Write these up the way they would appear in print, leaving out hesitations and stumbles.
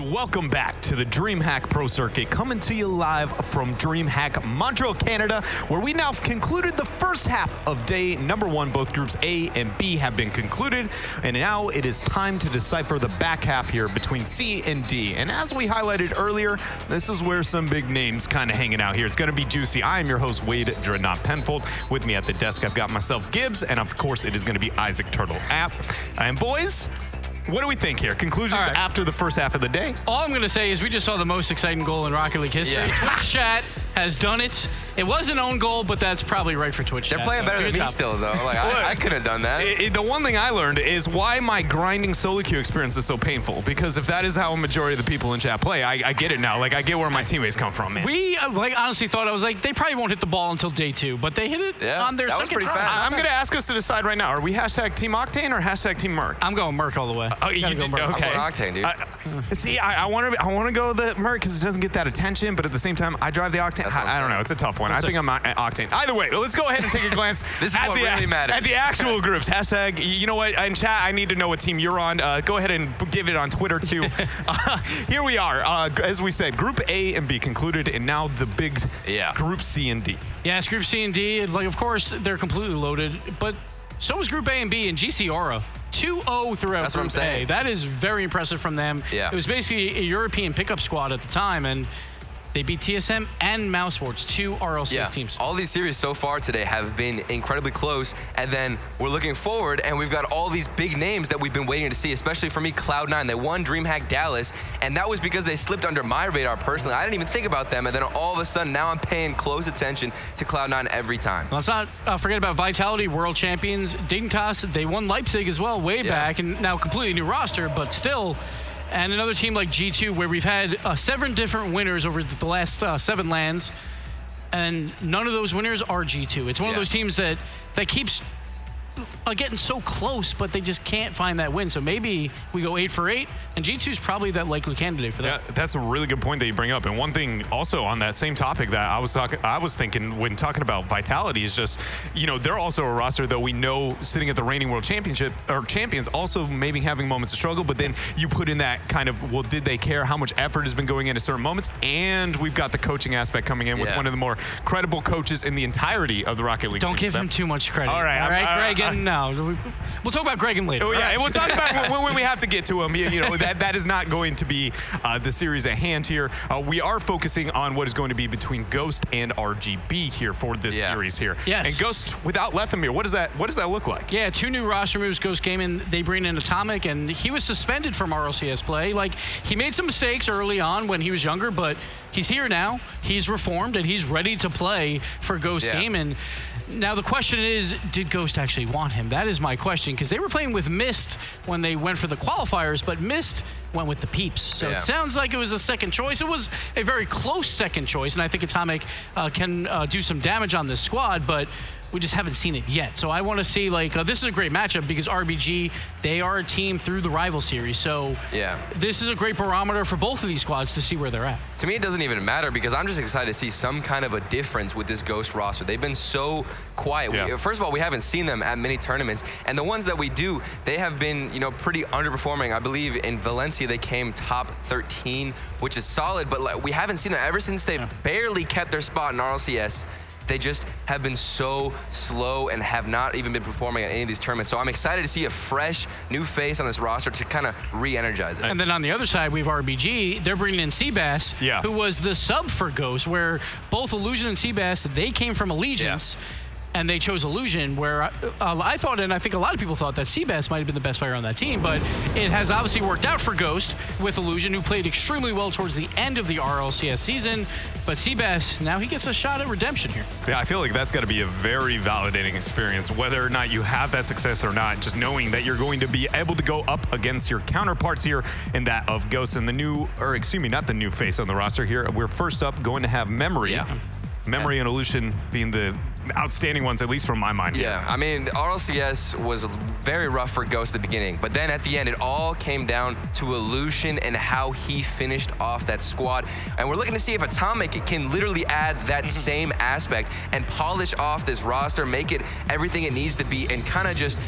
and welcome back to the DreamHack Pro Circuit, coming to you live from DreamHack Montreal, Canada, where we now concluded the first half of day number 1. Both groups A and B have been concluded, and now it is time to decipher the back half here between C and D. And as we highlighted earlier, this is where some big names kind of hanging out here. It's going to be juicy. I am your host, Wade Dreadnought Penfold. With me at the desk, I've got myself, Gibbs, and of course, it is going to be Isaac Turtle App. And boys, what do we think here? Conclusions after the first half of the day? All I'm going to say is we just saw the most exciting goal in Rocket League history. Yeah. Twitch chat has done it. It was an own goal, but that's probably right for Twitch chat. They're playing better than me still, though. Like, I couldn't have done that. The one thing I learned is why my grinding solo queue experience is so painful. Because if that is how a majority of the people in chat play, I get it now. Like, I get where my teammates come from, man. We honestly thought, I was like, they probably won't hit the ball until day 2, but they hit it on their second try. I'm going to ask us to decide right now. Are we hashtag Team Octane or hashtag Team Merc? I'm going Merc all the way. Oh, you do? Okay. I'm going Octane, dude. See, I want to go the Merc because it doesn't get that attention, but at the same time, I drive the Octane. I don't know. It's a tough one. I think I'm Octane. Either way, let's go ahead and take a glance This is what really matters. at the actual groups. Hashtag, you know what, in chat, I need to know what team you're on. Go ahead and give it on Twitter, too. Here we are. As we said, Group A and B concluded, and now the big Group C and D. Yes, Group C and D, like, of course, they're completely loaded, but so is Group A and B, and GC Aura 2-0 throughout That's what I'm Group saying. A. That is very impressive from them. Yeah. It was basically a European pickup squad at the time, and they beat TSM and Mousesports, 2 RLCS teams. All these series so far today have been incredibly close, and then we're looking forward, and we've got all these big names that we've been waiting to see, especially for me, Cloud9. They won DreamHack Dallas, and that was because they slipped under my radar personally. I didn't even think about them, and then all of a sudden, now I'm paying close attention to Cloud9 every time. Let's not forget about Vitality, world champions. Dignitas, they won Leipzig as well way back, and now completely new roster, but still. And another team like G2, where we've had 7 different winners over the last 7 lands, and none of those winners are G2. It's one of those teams that keeps getting so close, but they just can't find that win. So maybe we go 8 for 8, and G2 is probably that likely candidate for that. Yeah, that's a really good point that you bring up. And one thing also on that same topic that I was thinking when talking about Vitality is just, you know, they're also a roster that we know sitting at the reigning world championship or champions, also maybe having moments of struggle, but then you put in that kind of, well, did they care how much effort has been going into certain moments? And we've got the coaching aspect coming in with one of the more credible coaches in the entirety of the Rocket League. Don't give him too much credit. All right, Greg. No, we'll talk about Greg later. Oh, yeah, and we'll talk about when we have to get to him. You know, that is not going to be the series at hand here. We are focusing on what is going to be between Ghost and RGB here for this series here. Yes. And Ghost without Lethamir, what does that look like? Yeah, 2 new roster moves. Ghost came in, they bring in Atomic, and he was suspended from RLCS play. Like, he made some mistakes early on when he was younger, but he's here now. He's reformed, and he's ready to play for Ghost Gaming. Now, the question is, did Ghost actually want him? That is my question, because they were playing with Mist when they went for the qualifiers, but Mist went with the Peeps. So it sounds like it was a second choice. It was a very close second choice, and I think Atomic can do some damage on this squad, but we just haven't seen it yet. So I want to see, like, this is a great matchup because RBG, they are a team through the rival series. So this is a great barometer for both of these squads to see where they're at. To me, it doesn't even matter because I'm just excited to see some kind of a difference with this Ghost roster. They've been so quiet. First of all, we haven't seen them at many tournaments, and the ones that we do, they have been, you know, pretty underperforming. I believe in Valencia, they came top 13, which is solid, but like, we haven't seen them ever since they barely kept their spot in RLCS. They just have been so slow and have not even been performing at any of these tournaments. So I'm excited to see a fresh new face on this roster to kind of re-energize it. And then on the other side, we have RBG. They're bringing in Seabass, who was the sub for Ghost, where both Illusion and Seabass, they came from Allegiance. And they chose Illusion, where I thought, and I think a lot of people thought, that Seabass might have been the best player on that team, but it has obviously worked out for Ghost with Illusion, who played extremely well towards the end of the RLCS season. But Seabass, now he gets a shot at redemption here. Yeah, I feel like that's got to be a very validating experience, whether or not you have that success or not, just knowing that you're going to be able to go up against your counterparts here in that of Ghost and the new, or excuse me, not the new face on the roster here. We're first up going to have Memory. Memory and Illusion being the outstanding ones, at least from my mind. Yeah, I mean, RLCS was very rough for Ghost at the beginning, but then at the end, it all came down to Illusion and how he finished off that squad. And we're looking to see if Atomic can literally add that same aspect and polish off this roster, make it everything it needs to be, and kind of just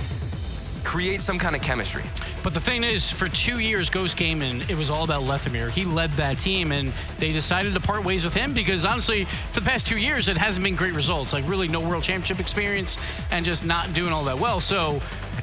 create some kind of chemistry. But the thing is, for 2 years, Ghost Gaming, it was all about Lethamyr. He led that team, and they decided to part ways with him because, honestly, for the past 2 years, it hasn't been great results. Like, really no World Championship experience and just not doing all that well. So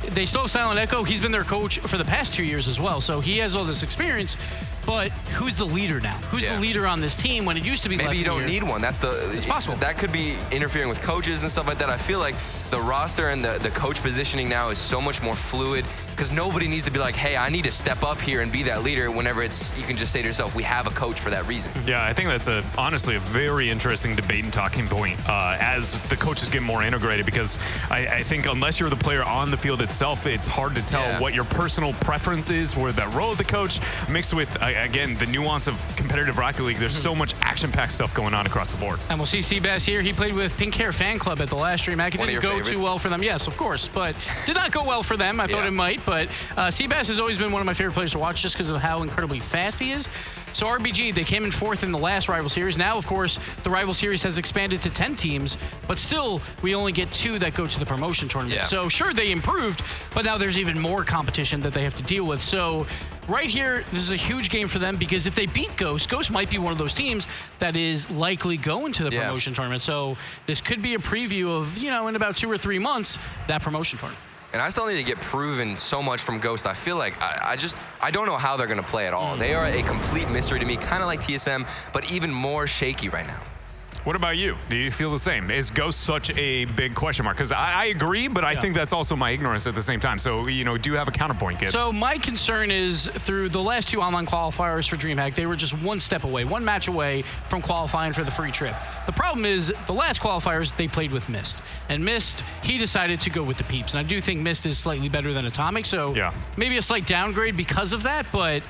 they still have Silent Echo. He's been their coach for the past 2 years as well. So he has all this experience. But who's the leader now? Who's the leader on this team when it used to be Maybe Lethamyr? you don't need one. It's possible. That could be interfering with coaches and stuff like that. I feel like the roster and the coach positioning now is so much more fluid because nobody needs to be like, hey, I need to step up here and be that leader whenever you can just say to yourself, we have a coach for that reason. Yeah, I think that's honestly a very interesting debate and talking point as the coaches get more integrated because I think unless you're the player on the field itself, it's hard to tell what your personal preference is for that role of the coach mixed with, again, the nuance of competitive Rocket League. There's so much action-packed stuff going on across the board. And we'll see Seabass here. He played with Pink Hair Fan Club at the last DreamHack. It didn't go too well for them. Yes, of course, but did not go well for them. I thought it might, but Seabass has always been one of my favorite players to watch just because of how incredibly fast he is. So RBG, they came in 4th in the last Rival Series. Now, of course, the Rival Series has expanded to 10 teams, but still, we only get 2 that go to the promotion tournament. Yeah. So sure, they improved, but now there's even more competition that they have to deal with. So right here, this is a huge game for them because if they beat Ghost might be one of those teams that is likely going to the promotion tournament. So this could be a preview of, in about 2 or 3 months, that promotion tournament. And I still need to get proven so much from Ghost. I feel like I don't know how they're going to play at all. They are a complete mystery to me, kind of like TSM, but even more shaky right now. What about you? Do you feel the same? Is Ghost such a big question mark? Because I agree, but I think that's also my ignorance at the same time. So, do you have a counterpoint, Gibbs? So my concern is through the last 2 online qualifiers for DreamHack, they were just 1 step away, 1 match away from qualifying for the free trip. The problem is the last qualifiers, they played with Mist. And Mist, he decided to go with the Peeps. And I do think Mist is slightly better than Atomic. So maybe a slight downgrade because of that, but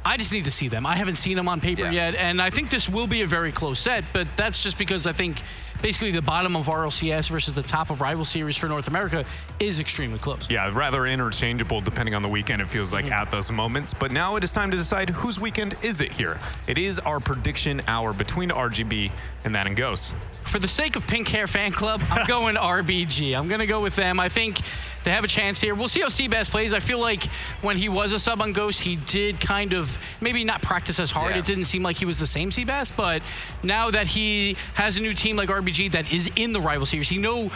I just need to see them. I haven't seen them on paper yet, and I think this will be a very close set, but that's just because I think basically the bottom of RLCS versus the top of Rival Series for North America is extremely close. Yeah, rather interchangeable depending on the weekend, it feels like, at those moments. But now it is time to decide whose weekend is it here. It is our prediction hour between RGB and that and Ghost. For the sake of Pink Hair Fan Club, I'm going RBG. I'm going to go with them. I think they have a chance here. We'll see how Seabass plays. I feel like when he was a sub on Ghost, he did kind of maybe not practice as hard. It didn't seem like he was the same Seabass, but now that he has a new team like RBG that is in the Rival Series, he knows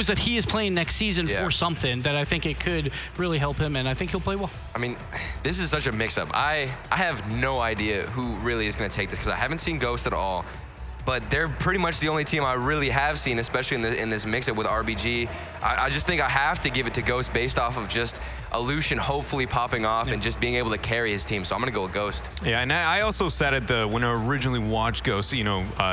that he is playing next season for something that I think it could really help him, and I think he'll play well. I mean, this is such a mix-up. I have no idea who really is going to take this because I haven't seen Ghost at all. But they're pretty much the only team I really have seen, especially in this mix-up with RBG. I just think I have to give it to Ghost based off of just Illusion hopefully popping off and just being able to carry his team. So I'm going to go with Ghost. Yeah, and I also said it when I originally watched Ghost,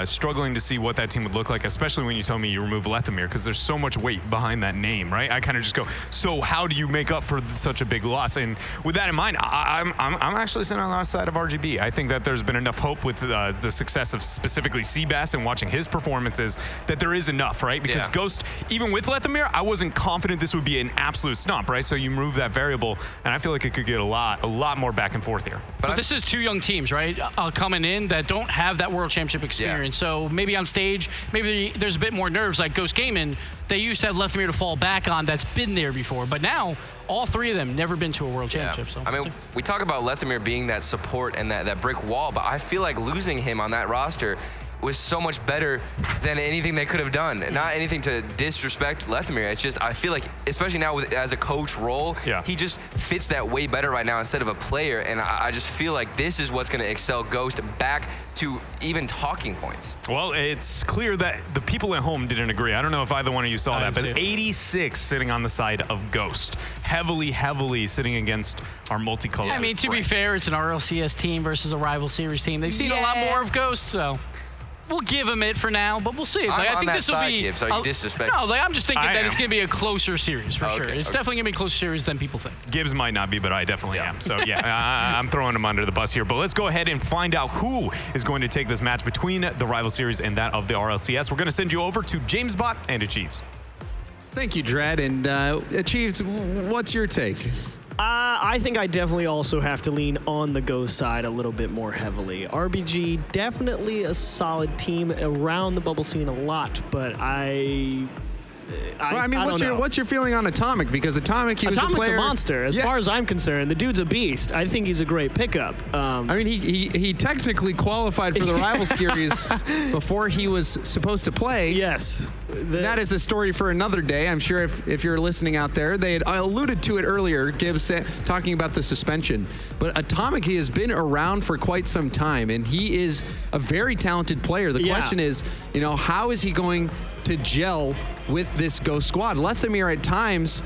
struggling to see what that team would look like, especially when you tell me you remove Lethamyr, because there's so much weight behind that name, right? I kind of just go, so how do you make up for such a big loss? And with that in mind, I'm actually sitting on the side of RGB. I think that there's been enough hope with the success of specifically Seabass and watching his performances that there is enough, right? Because Ghost, even with Lethamyr, I wasn't confident this would be an absolute stomp, right? So you remove that variable, and I feel like it could get a lot more back and forth here. But this is 2 young teams, right? Coming in that don't have that World Championship experience. So maybe on stage, maybe there's a bit more nerves. Like Ghost Gaming, they used to have Lethamyr to fall back on. That's been there before. But now, all 3 of them never been to a World Championship. So I mean, we talk about Lethamyr being that support and that brick wall, but I feel like losing him on that roster was so much better than anything they could have done. Not anything to disrespect Lethamyr. It's just, I feel like, especially now as a coach role, he just fits that way better right now instead of a player. And I just feel like this is what's going to excel Ghost back to even talking points. Well, it's clear that the people at home didn't agree. I don't know if either one of you saw that, but 86 sitting on the side of Ghost. Heavily sitting against our multicolored. I mean, to be fair, it's an RLCS team versus a Rival Series team. They've seen a lot more of Ghost, so we'll give him it for now, but we'll see. I think this will be. Gibbs. Are you disrespecting? No, I'm just thinking that it's going to be a closer series for sure. It's definitely going to be a closer series than people think. Gibbs might not be, but I definitely am. So I'm throwing him under the bus here. But let's go ahead and find out who is going to take this match between the Rival Series and that of the RLCS. We're going to send you over to JamesBot and Achieves. Thank you, Dread. And Achieves, what's your take? I think I definitely also have to lean on the Ghost side a little bit more heavily. RBG, definitely a solid team around the bubble scene a lot, but I I don't know. what's your feeling on Atomic? Because Atomic, he was a player. Atomic's a monster. As far as I'm concerned, the dude's a beast. I think he's a great pickup. I mean, he technically qualified for the Rivals Series before he was supposed to play. Yes. That is a story for another day. I'm sure if you're listening out there, they had alluded to it earlier, Gibbs talking about the suspension. But Atomic, he has been around for quite some time, and he is a very talented player. The question is, how is he going to gel with this Ghost squad? Lethamyr at times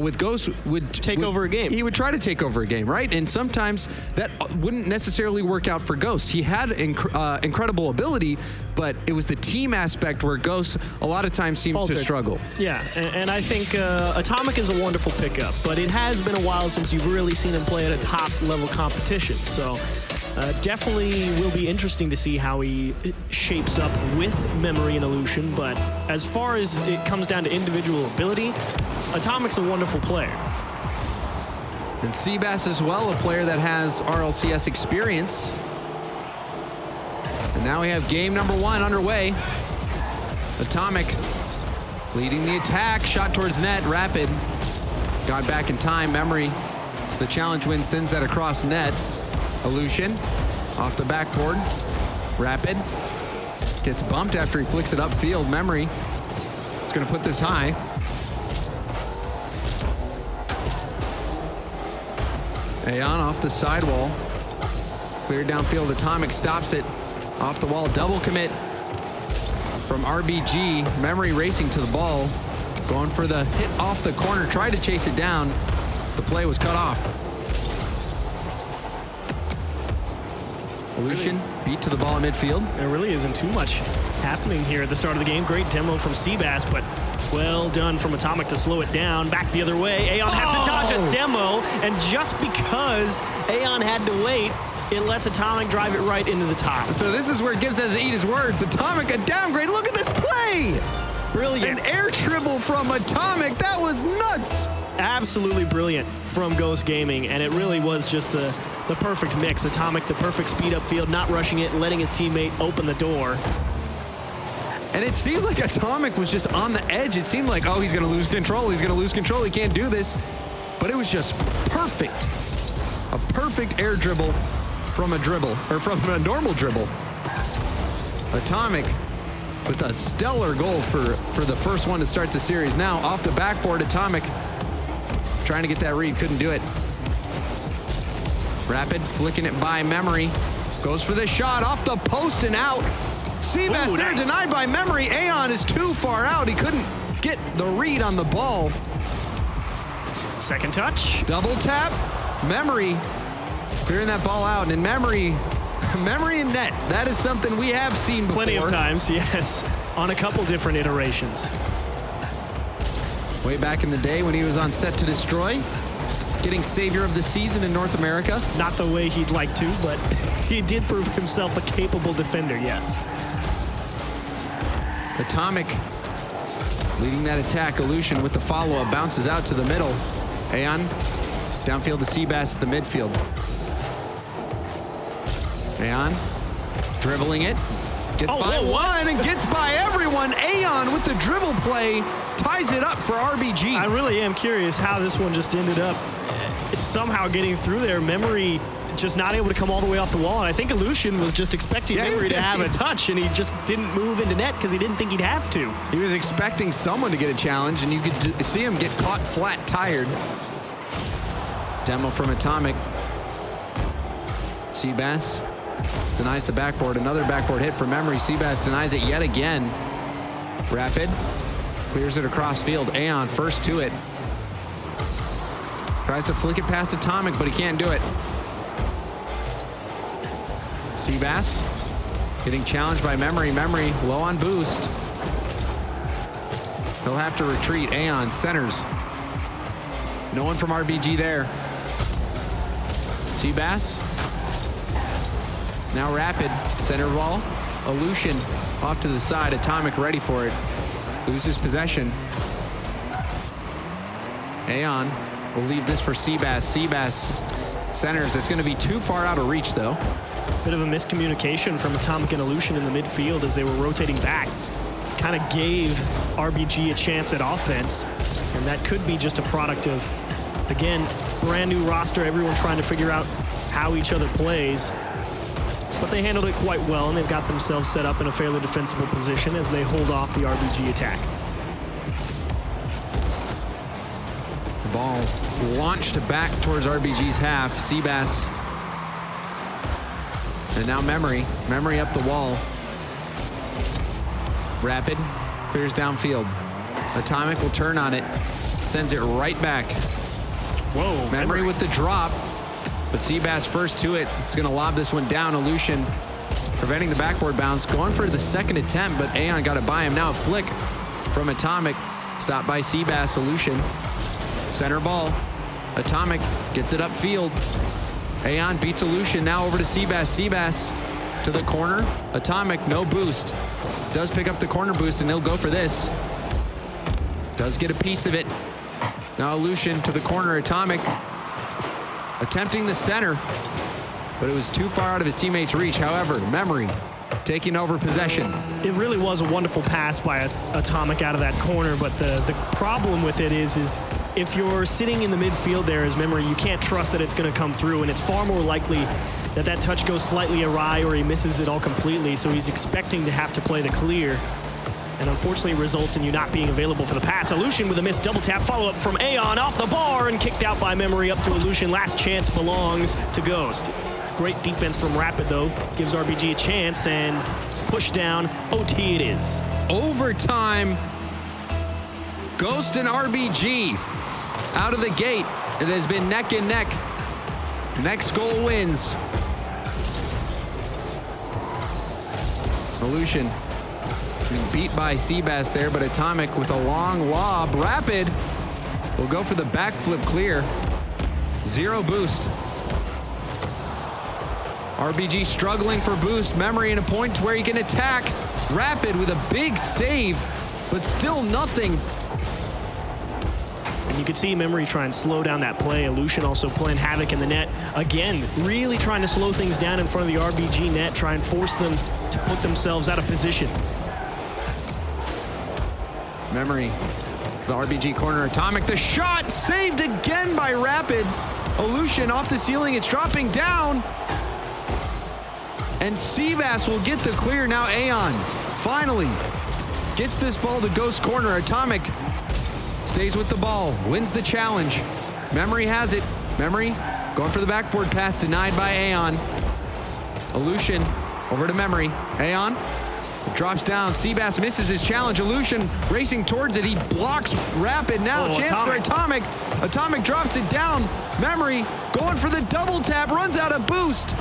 with Ghost would take over a game. He would try to take over a game, right? And sometimes that wouldn't necessarily work out for Ghost. He had incredible ability, but it was the team aspect where Ghost a lot of times seemed to struggle. Yeah, and I think Atomic is a wonderful pickup, but it has been a while since you've really seen him play at a top-level competition. So definitely will be interesting to see how he shapes up with Memory and Illusion, but as far as it comes down to individual ability, Atomic's a wonderful player. And Seabass as well, a player that has RLCS experience. And now we have game number 1 underway. Atomic leading the attack, shot towards net, Rapid got back in time. Memory, the challenge win, sends that across net. Illusion off the backboard. Rapid gets bumped after he flicks it upfield. Memory is going to put this high. Aeon off the sidewall. Cleared downfield. Atomic stops it off the wall. Double commit from RBG. Memory racing to the ball. Going for the hit off the corner. Tried to chase it down. The play was cut off. Illusion beat to the ball in midfield. There really isn't too much happening here at the start of the game. Great demo from Seabass, but well done from Atomic to slow it down. Back the other way. Aeon has to dodge a demo, and just because Aeon had to wait, it lets Atomic drive it right into the top. So this is where Gibbs has to eat his words. Atomic, a downgrade. Look at this play! Brilliant. An air dribble from Atomic. That was nuts! Absolutely brilliant from Ghost Gaming, and it really was just the perfect mix. Atomic, the perfect speed upfield, not rushing it, letting his teammate open the door. And it seemed like Atomic was just on the edge. It seemed like, oh, he's going to lose control. He's going to lose control. He can't do this. But it was just perfect. A perfect air dribble from a dribble, or from a normal dribble. Atomic with a stellar goal for the first one to start the series. Now off the backboard, Atomic trying to get that read, couldn't do it. Rapid flicking it by Memory. Goes for the shot off the post and out. Seabass there, denied by Memory. Aeon is too far out. He couldn't get the read on the ball. Second touch. Double tap. Memory clearing that ball out. And Memory and net. That is something we have seen before. Plenty of times, yes. On a couple different iterations. Way back in the day when he was on Set to Destroy. Getting Savior of the Season in North America. Not the way he'd like to, but he did prove himself a capable defender, yes. Atomic leading that attack. Illusion with the follow-up. Bounces out to the middle. Aeon downfield to Seabass at the midfield. Aeon dribbling it. Gets by one and gets by everyone. Aeon with the dribble play ties it up for RBG. I really am curious how this one just ended up somehow getting through there. Memory just not able to come all the way off the wall. And I think Illusion was just expecting Memory to have a touch, and he just didn't move into net because he didn't think he'd have to. He was expecting someone to get a challenge, and you could see him get caught flat tired. Demo from Atomic. Seabass denies the backboard. Another backboard hit for Memory. Seabass denies it yet again. Rapid clears it across field. Aeon first to it. Tries to flick it past Atomic, but he can't do it. Seabass getting challenged by Memory. Memory low on boost. He'll have to retreat. Aeon centers. No one from RBG there. Seabass. Now Rapid. Center ball. Illusion off to the side. Atomic ready for it. Loses possession. Aeon will leave this for Seabass. Seabass centers. It's going to be too far out of reach, though. Bit of a miscommunication from Atomic and Illusion in the midfield as they were rotating back. kind of gave RBG a chance at offense. And that could be just a product of, again, brand new roster, everyone trying to figure out how each other plays. But they handled it quite well, and they've got themselves set up in a fairly defensible position as they hold off the RBG attack. The ball launched back towards RBG's half. Seabass. And now Memory up the wall. Rapid clears downfield. Atomic will turn on it. Sends it right back. Whoa. Memory with the drop. But Seabass first to it. It's going to lob this one down. Illusion preventing the backboard bounce. Going for the second attempt, but Aeon got it by him. Now a flick from Atomic. Stopped by Seabass. Illusion. Center ball. Atomic gets it upfield. Aeon beats Illusion. Now over to Seabass. Seabass to the corner. Atomic, no boost. Does pick up the corner boost, and he'll go for this. Does get a piece of it. Now Illusion to the corner. Atomic attempting the center, but it was too far out of his teammate's reach. However, Memory taking over possession. It really was a wonderful pass by Atomic out of that corner, but the problem with it is if you're sitting in the midfield there as Memory, you can't trust that it's going to come through, and it's far more likely that that touch goes slightly awry or he misses it all completely, so he's expecting to have to play the clear. And unfortunately it results in you not being available for the pass. Illusion with a missed double tap follow-up from Aeon off the bar and kicked out by Memory up to Illusion. Last chance belongs to Ghost. Great defense from Rapid though. Gives RBG a chance and push down. OT it is. Overtime. Ghost and RBG out of the gate. It has been neck and neck. Next goal wins. Illusion beat by Seabass there, but Atomic with a long lob. Rapid will go for the backflip clear. Zero boost. RBG struggling for boost. Memory in a point to where he can attack. Rapid with a big save, but still nothing. And you could see Memory try and slow down that play. Illusion also playing havoc in the net. Again, really trying to slow things down in front of the RBG net, try and force them to put themselves out of position. Memory, the RBG corner. Atomic, the shot saved again by Rapid. Illusion off the ceiling, it's dropping down. And Seabass will get the clear. Now Aeon finally gets this ball to Ghost corner. Atomic stays with the ball, wins the challenge. Memory has it. Memory going for the backboard pass, denied by Aeon. Illusion over to Memory. Aeon drops down. Seabass misses his challenge. Illusion racing towards it. He blocks Rapid. Now chance for Atomic. Atomic drops it down. Memory going for the double tap. Runs out of boost.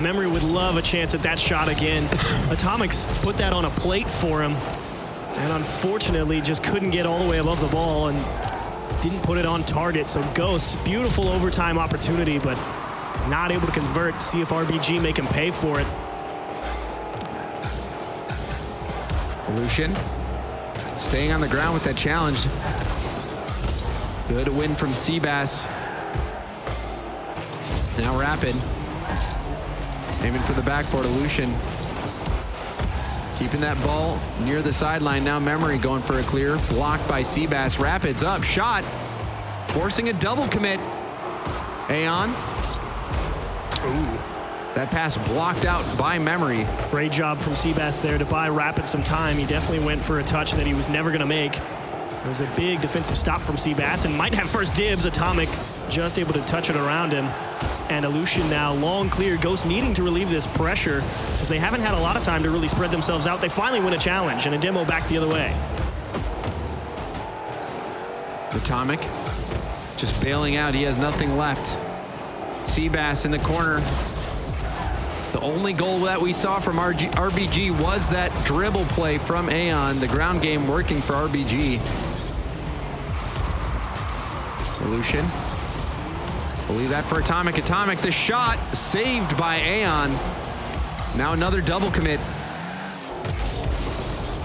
Memory would love a chance at that shot again. Atomic's put that on a plate for him. And unfortunately just couldn't get all the way above the ball and didn't put it on target. So Ghost, beautiful overtime opportunity, but not able to convert. See if RBG make him pay for it. Illusion staying on the ground with that challenge. Good win from Seabass. Now Rapid aiming for the backboard. Illusion keeping that ball near the sideline. Now Memory going for a clear. Blocked by Seabass. Rapid's up. Shot. Forcing a double commit. Aeon. Ooh. That pass blocked out by Memory. Great job from Seabass there to buy Rapid some time. He definitely went for a touch that he was never going to make. It was a big defensive stop from Seabass and might have first dibs. Atomic just able to touch it around him. And Illusion now long clear. Ghost needing to relieve this pressure because they haven't had a lot of time to really spread themselves out. They finally win a challenge and a demo back the other way. Atomic just bailing out. He has nothing left. Seabass in the corner. The only goal that we saw from RBG was that dribble play from Aeon. The ground game working for RBG. Illusion. We'll leave that for Atomic. Atomic, the shot saved by Aeon. Now another double commit.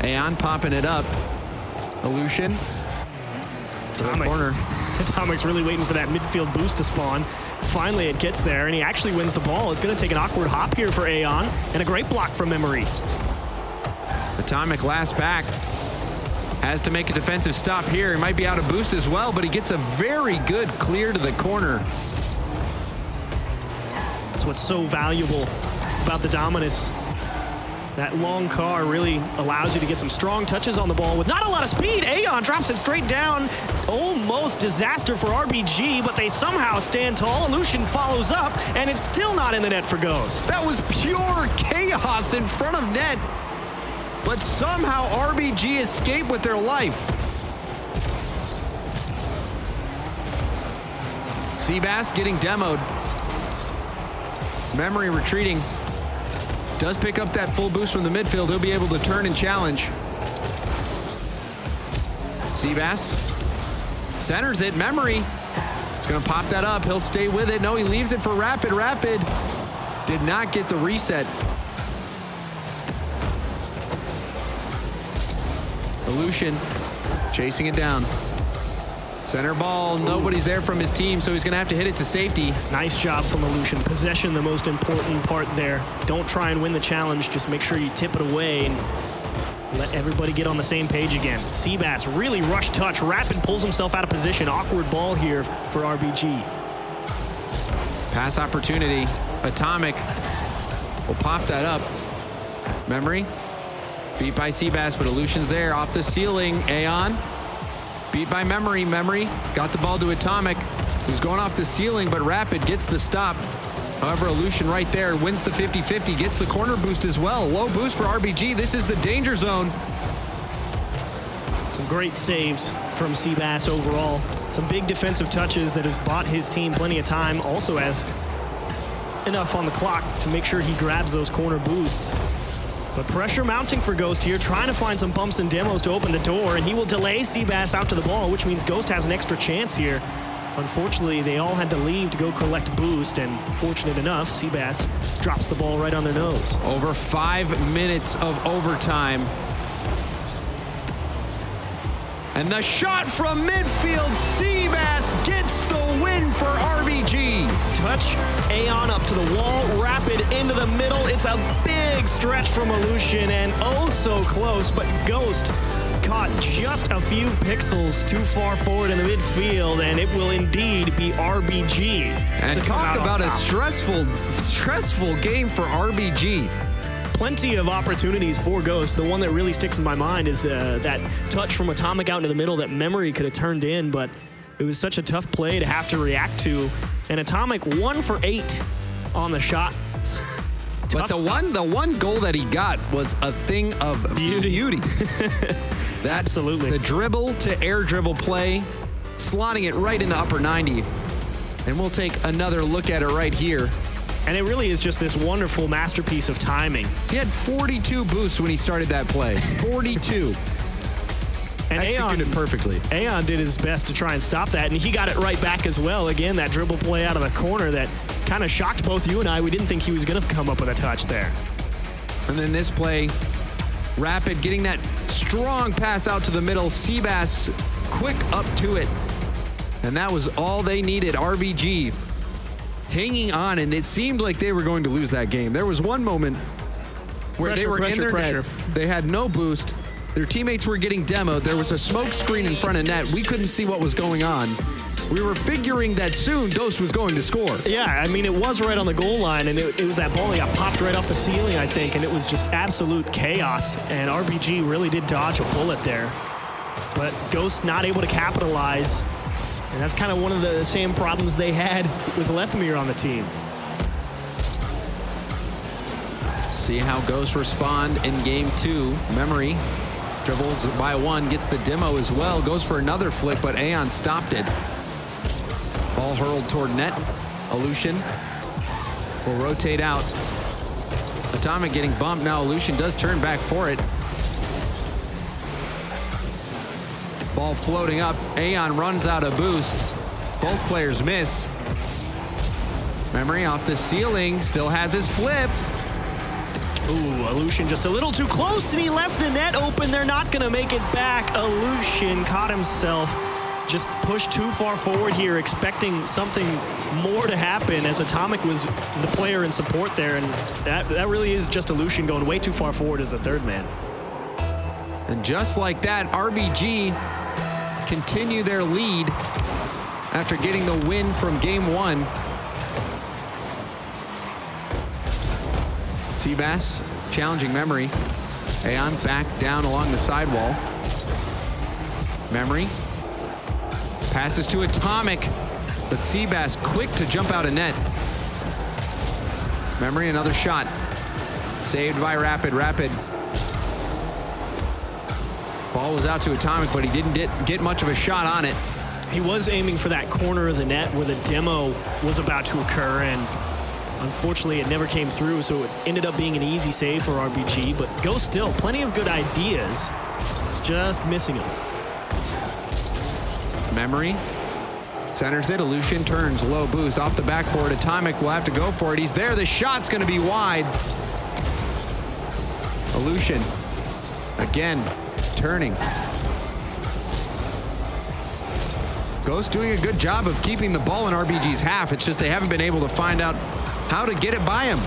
Aeon popping it up. Illusion. To the corner. Atomic's really waiting for that midfield boost to spawn. Finally, it gets there, and he actually wins the ball. It's going to take an awkward hop here for Aeon, and a great block from Memory. Atomic last back. Has to make a defensive stop here. He might be out of boost as well, but he gets a very good clear to the corner. That's what's so valuable about the Dominus. That long car really allows you to get some strong touches on the ball with not a lot of speed. Aeon drops it straight down. Almost disaster for RBG, but they somehow stand tall. Illusion follows up, and it's still not in the net for Ghost. That was pure chaos in front of net, but somehow RBG escaped with their life. Seabass getting demoed. Memory retreating. Does pick up that full boost from the midfield. He'll be able to turn and challenge. Seabass centers it. Memory is going to pop that up. He'll stay with it. No, he leaves it for Rapid. Rapid did not get the reset. Illusion chasing it down. Center ball, nobody's there from his team, so he's gonna have to hit it to safety. Nice job from Illusion. Possession, the most important part there. Don't try and win the challenge, just make sure you tip it away and let everybody get on the same page again. Seabass, really rush touch. Rapid pulls himself out of position. Awkward ball here for RBG. Pass opportunity. Atomic will pop that up. Memory, beat by Seabass, but Illusion's there. Off the ceiling, Aeon. Beat by Memory. Memory got the ball to Atomic, who's going off the ceiling, but Rapid gets the stop. However, Illusion right there wins the 50-50, gets the corner boost as well. Low boost for RBG. This is the danger zone. Some great saves from Seabass overall. Some big defensive touches that has bought his team plenty of time. Also has enough on the clock to make sure he grabs those corner boosts. But pressure mounting for Ghost here, trying to find some bumps and demos to open the door, and he will delay Seabass out to the ball, which means Ghost has an extra chance here. Unfortunately, they all had to leave to go collect boost, and fortunate enough, Seabass drops the ball right on their nose. Over 5 minutes of overtime. And the shot from midfield, Seabass gets the win for RBG. Touch Aeon up to the wall, Rapid into the middle. It's a big stretch from Illusion and oh so close, but Ghost caught just a few pixels too far forward in the midfield, and it will indeed be RBG. And talk about a stressful game for RBG. Plenty of opportunities for Ghost. The one that really sticks in my mind is that touch from Atomic out into the middle that Memory could have turned in, but it was such a tough play to have to react to. And Atomic 1 for 8 on the shots. But the one goal that he got was a thing of beauty. Absolutely. The dribble to air dribble play, slotting it right in the upper 90. And we'll take another look at it right here. And it really is just this wonderful masterpiece of timing. He had 42 boosts when he started that play. 42. And executed perfectly. Aeon did his best to try and stop that, and he got it right back as well. Again, that dribble play out of the corner that kind of shocked both you and I. We didn't think he was going to come up with a touch there. And then this play, Rapid getting that strong pass out to the middle. Seabass quick up to it. And that was all they needed. RBG hanging on, and it seemed like they were going to lose that game. There was one moment where they were in their net. They had no boost. Their teammates were getting demoed. There was a smoke screen in front of net. We couldn't see what was going on. We were figuring that soon Ghost was going to score. Yeah, I mean, it was right on the goal line, and it was that ball that got popped right off the ceiling, I think, and it was just absolute chaos. And RBG really did dodge a bullet there. But Ghost not able to capitalize. And that's kind of one of the same problems they had with Lethmir on the team. See how Ghost respond in game 2. Memory dribbles by 1, gets the demo as well, goes for another flick, but Aeon stopped it. Ball hurled toward net. Illusion will rotate out. Atomic getting bumped. Now Illusion does turn back for it. Ball floating up. Aeon runs out of boost. Both players miss. Memory off the ceiling, still has his flip. Ooh, Illusion just a little too close, and he left the net open. They're not going to make it back. Illusion caught himself just pushed too far forward here, expecting something more to happen as Atomic was the player in support there, and that really is just Illusion going way too far forward as the third man. And just like that, RBG continue their lead after getting the win from game 1. Seabass challenging Memory. Aeon back down along the sidewall. Memory passes to Atomic, but Seabass quick to jump out of net. Memory, another shot. Saved by Rapid. Rapid. Ball was out to Atomic, but he didn't get much of a shot on it. He was aiming for that corner of the net where the demo was about to occur, and unfortunately it never came through, so it ended up being an easy save for RBG, but Ghost still, plenty of good ideas. It's just missing him. Memory centers it. Illusion turns, low boost off the backboard. Atomic will have to go for it. He's there. The shot's going to be wide. Illusion again turning. Ghost doing a good job of keeping the ball in RBG's half. It's just they haven't been able to find out how to get it by him.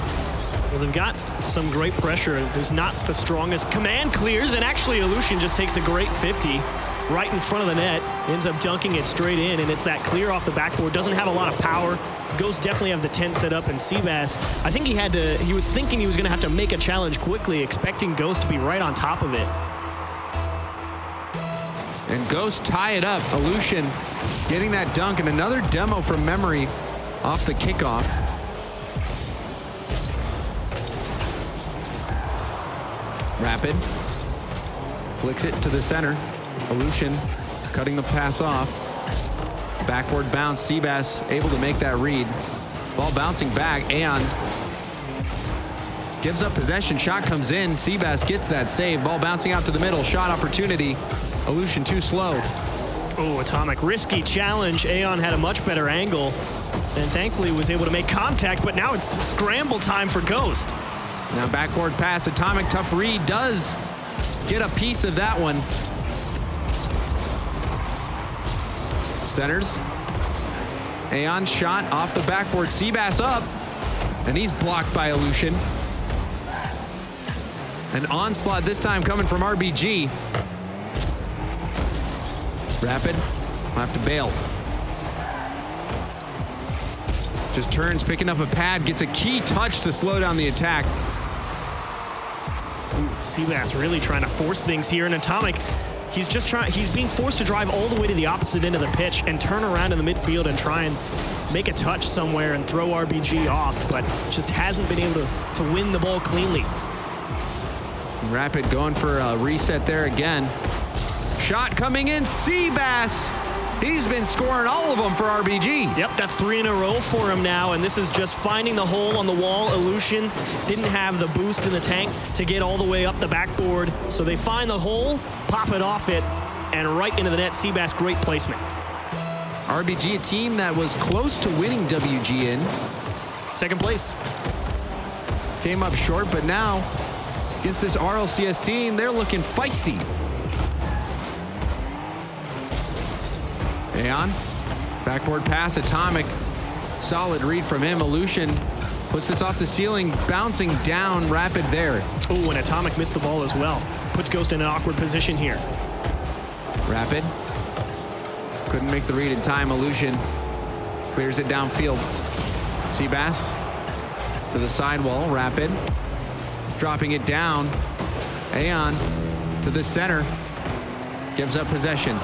Well, they've got some great pressure. There's not the strongest command clears, and actually Illusion just takes a great 50 right in front of the net, ends up dunking it straight in, and it's that clear off the backboard. Doesn't have a lot of power. Ghost definitely have the 10 set up, and Seabass, I think he was thinking he was going to have to make a challenge quickly, expecting Ghost to be right on top of it. And Ghost tie it up. Illusion getting that dunk, and another demo from Memory off the kickoff. Rapid flicks it to the center. Illusion cutting the pass off. Backboard bounce. Seabass able to make that read. Ball bouncing back. Aeon gives up possession. Shot comes in. Seabass gets that save. Ball bouncing out to the middle. Shot opportunity. Illusion too slow. Oh, Atomic, risky challenge. Aeon had a much better angle and thankfully was able to make contact, but now it's scramble time for Ghost. Now backboard pass. Atomic, tough read, does get a piece of that one. Centers. Aeon shot off the backboard. Seabass up, and he's blocked by Illusion. An onslaught this time coming from RBG. Rapid will have to bail. Just turns, picking up a pad, gets a key touch to slow down the attack. Ooh, Seabass really trying to force things here, and Atomic, he's being forced to drive all the way to the opposite end of the pitch and turn around in the midfield and try and make a touch somewhere and throw RBG off, but just hasn't been able to win the ball cleanly. Rapid going for a reset there again. Shot coming in. Seabass, he's been scoring all of them for RBG. Yep, that's 3 in a row for him now, and this is just finding the hole on the wall. Illusion didn't have the boost in the tank to get all the way up the backboard, so they find the hole, pop it off it, and right into the net. Seabass, great placement. RBG, a team that was close to winning WGN. Second place. Came up short, but now against this RLCS team, they're looking feisty. Aeon, backboard pass. Atomic, solid read from him. Illusion puts this off the ceiling, bouncing down. Rapid there. Oh, and Atomic missed the ball as well. Puts Ghost in an awkward position here. Rapid couldn't make the read in time. Illusion clears it downfield. Seabass to the sidewall. Rapid dropping it down. Aeon to the center, gives up possession.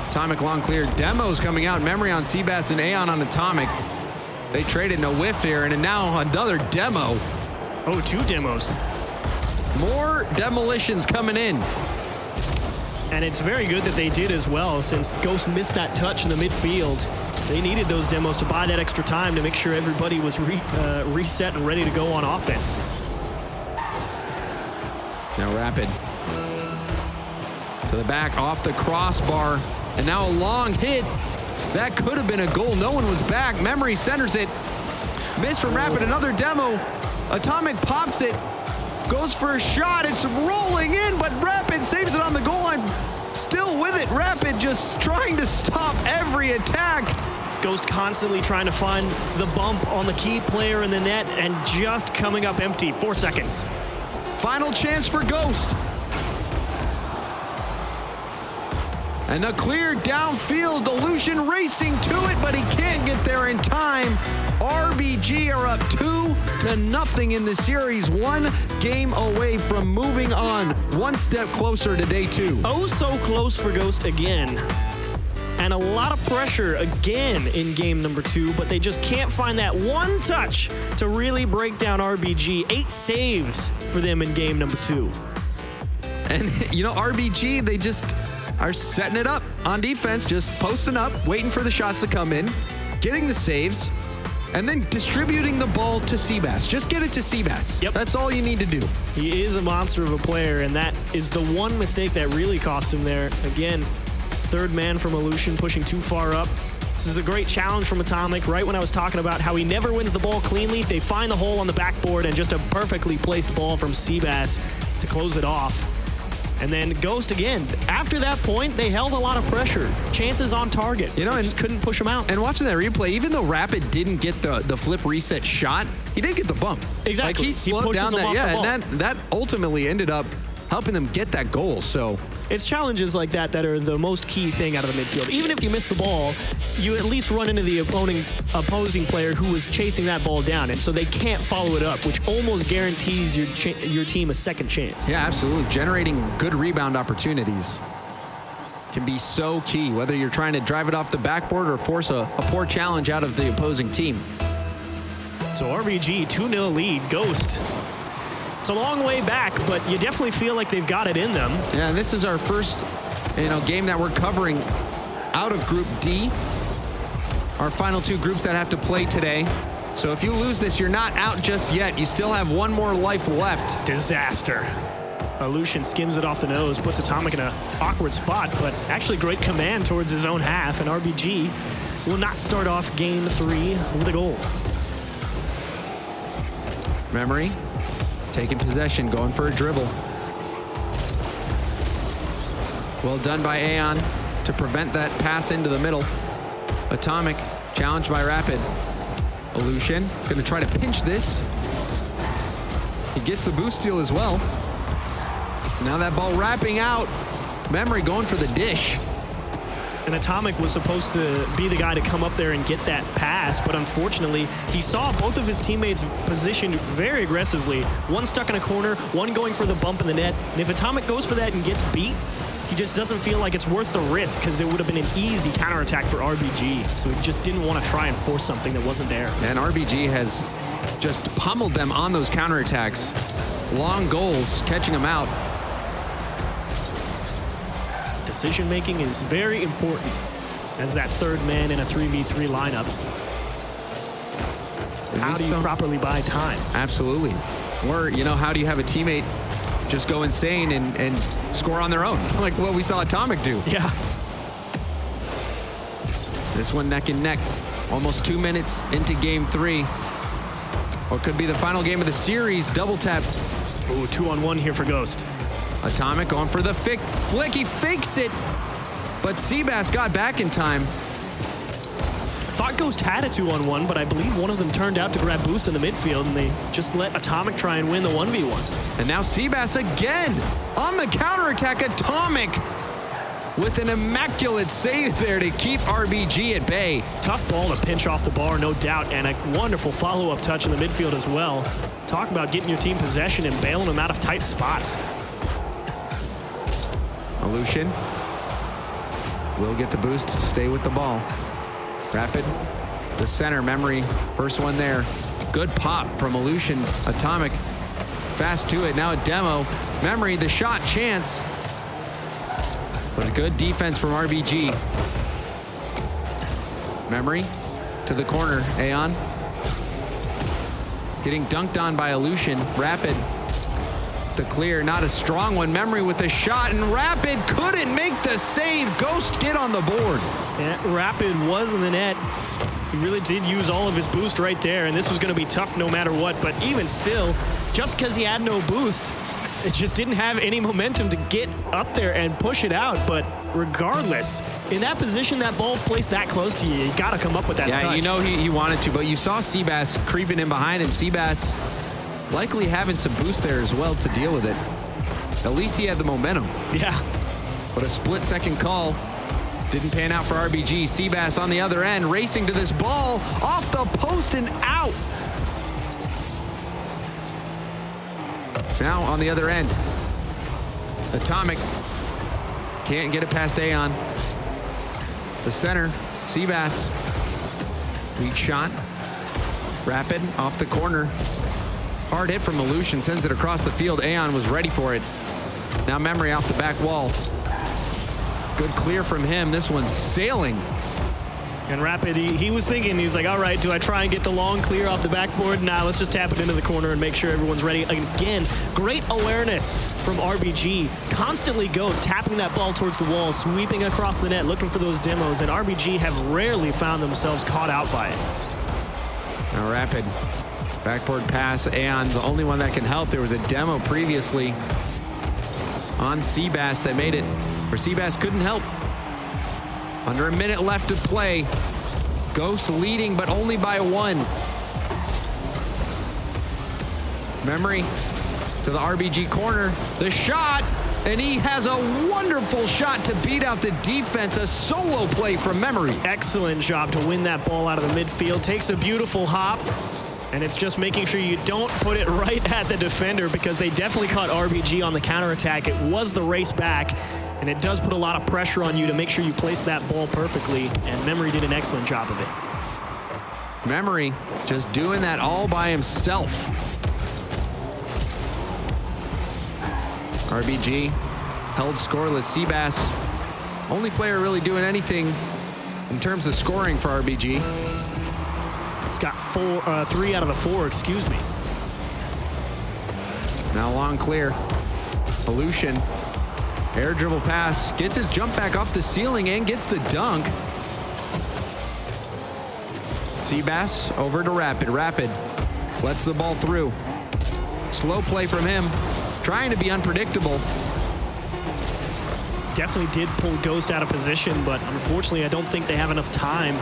Atomic long clear. Demos coming out. Memory on Seabass and Aeon on Atomic. They traded no whiff here, and now another demo. Oh, 2 demos. More demolitions coming in. And it's very good that they did as well, since Ghost missed that touch in the midfield. They needed those demos to buy that extra time to make sure everybody was reset and ready to go on offense. Now Rapid to the back, off the crossbar, and now a long hit. That could have been a goal. No one was back. Memory centers it. Miss from Rapid, another demo. Atomic pops it, goes for a shot. It's rolling in, but Rapid saves it on the goal line. Still with it. Rapid just trying to stop every attack. Ghost constantly trying to find the bump on the key player in the net and just coming up empty. 4 seconds. Final chance for Ghost. And a clear downfield, Illusion racing to it, but he can't get there in time. RBG are up 2-0 in the series. 1 game away from moving on. 1 step closer to day 2. Oh, so close for Ghost again. And a lot of pressure again in game number 2, but they just can't find that one touch to really break down RBG. 8 saves for them in game number 2. And, you know, RBG, they just are setting it up on defense, just posting up, waiting for the shots to come in, getting the saves, and then distributing the ball to Seabass. Just get it to Seabass. Yep. That's all you need to do. He is a monster of a player, and that is the one mistake that really cost him there. Again, third man from Illusion pushing too far up. This is a great challenge from Atomic. Right when I was talking about how he never wins the ball cleanly, they find the hole on the backboard and just a perfectly placed ball from Seabass to close it off. And then Ghost again. After that point, they held a lot of pressure. Chances on target. You know, and just couldn't push them out. And watching that replay, even though Rapid didn't get the flip reset shot, he didn't get the bump. Exactly. Like he slowed down that, and that ultimately ended up helping them get that goal. So it's challenges like that that are the most key thing out of the midfield. Even if you miss the ball, you at least run into the opposing player who was chasing that ball down, and so they can't follow it up, which almost guarantees your team a second chance. Yeah, absolutely. Generating good rebound opportunities can be so key, whether you're trying to drive it off the backboard or force a poor challenge out of the opposing team. So RBG 2-0 lead. Ghost. It's a long way back, but you definitely feel like they've got it in them. Yeah, and this is our first, game that we're covering out of Group D. Our final 2 groups that have to play today. So if you lose this, you're not out just yet. You still have 1 more life left. Disaster. Illusion skims it off the nose, puts Atomic in an awkward spot, but actually great command towards his own half, and RBG will not start off game 3 with a goal. Memory. Taking possession, going for a dribble. Well done by Aeon to prevent that pass into the middle. Atomic, challenged by Rapid. Illusion, gonna try to pinch this. He gets the boost steal as well. Now that ball wrapping out. Memory going for the dish. And Atomic was supposed to be the guy to come up there and get that pass, but unfortunately, he saw both of his teammates positioned very aggressively. One stuck in a corner, one going for the bump in the net. And if Atomic goes for that and gets beat, he just doesn't feel like it's worth the risk because it would have been an easy counterattack for RBG. So he just didn't want to try and force something that wasn't there. And RBG has just pummeled them on those counterattacks. Long goals, catching them out. Decision-making is very important as that third man in a 3v3 lineup. How do you properly buy time? Absolutely. Or, how do you have a teammate just go insane and score on their own, like what we saw Atomic do? Yeah. This one neck and neck. Almost 2 minutes into game 3. What could be the final game of the series. Double tap. Ooh, 2-on-1 here for Ghost. Atomic going for the flick. He fakes it, but Seabass got back in time. Thought Ghost had a 2-on-1, but I believe one of them turned out to grab boost in the midfield, and they just let Atomic try and win the 1v1. And now Seabass again on the counterattack. Atomic with an immaculate save there to keep RBG at bay. Tough ball to pinch off the bar, no doubt, and a wonderful follow-up touch in the midfield as well. Talk about getting your team possession and bailing them out of tight spots. Illusion will get the boost, stay with the ball. Rapid, the center, Memory, first one there. Good pop from Illusion. Atomic, fast to it, now a demo. Memory, the shot chance. But a good defense from RBG. Memory to the corner, Aeon. Getting dunked on by Illusion. Rapid, the clear, not a strong one. Memory with the shot, and Rapid couldn't make the save. Ghost get on the board. Yeah, Rapid was in the net. He really did use all of his boost right there, and this was going to be tough no matter what. But even still, just because he had no boost, it just didn't have any momentum to get up there and push it out. But regardless, in that position, that ball placed that close to you, you got to come up with that touch. He wanted to, but you saw Seabass creeping in behind him. Seabass likely having some boost there as well to deal with it. At least he had the momentum. Yeah. But a split-second call Didn't pan out for RBG. Seabass on the other end, racing to this ball, off the post and out. Now on the other end, Atomic can't get it past Aeon. The center, Seabass, weak shot. Rapid off the corner. Hard hit from Illusion, sends it across the field. Aeon was ready for it. Now Memory off the back wall. Good clear from him. This one's sailing. And Rapid, he was thinking, he's like, all right, do I try and get the long clear off the backboard? Nah, let's just tap it into the corner and make sure everyone's ready. Again, great awareness from RBG. Constantly Ghost tapping that ball towards the wall, sweeping across the net, looking for those demos, and RBG have rarely found themselves caught out by it. Now Rapid, backboard pass. Aeon, the only one that can help. There was a demo previously on Seabass that made it where Seabass couldn't help. Under a minute left to play. Ghost leading, but only by 1. Memory to the RBG corner. The shot, and he has a wonderful shot to beat out the defense. A solo play from Memory. Excellent job to win that ball out of the midfield. Takes a beautiful hop, and it's just making sure you don't put it right at the defender because they definitely caught RBG on the counterattack. It was the race back, and it does put a lot of pressure on you to make sure you place that ball perfectly, and Memory did an excellent job of it. Memory just doing that all by himself. RBG held scoreless. Seabass, only player really doing anything in terms of scoring for RBG. He's got 3 out of the 4, excuse me. Now long clear. Illusion. Air dribble pass. Gets his jump back off the ceiling and gets the dunk. Seabass over to Rapid. Rapid lets the ball through. Slow play from him. Trying to be unpredictable. Definitely did pull Ghost out of position, but unfortunately I don't think they have enough time.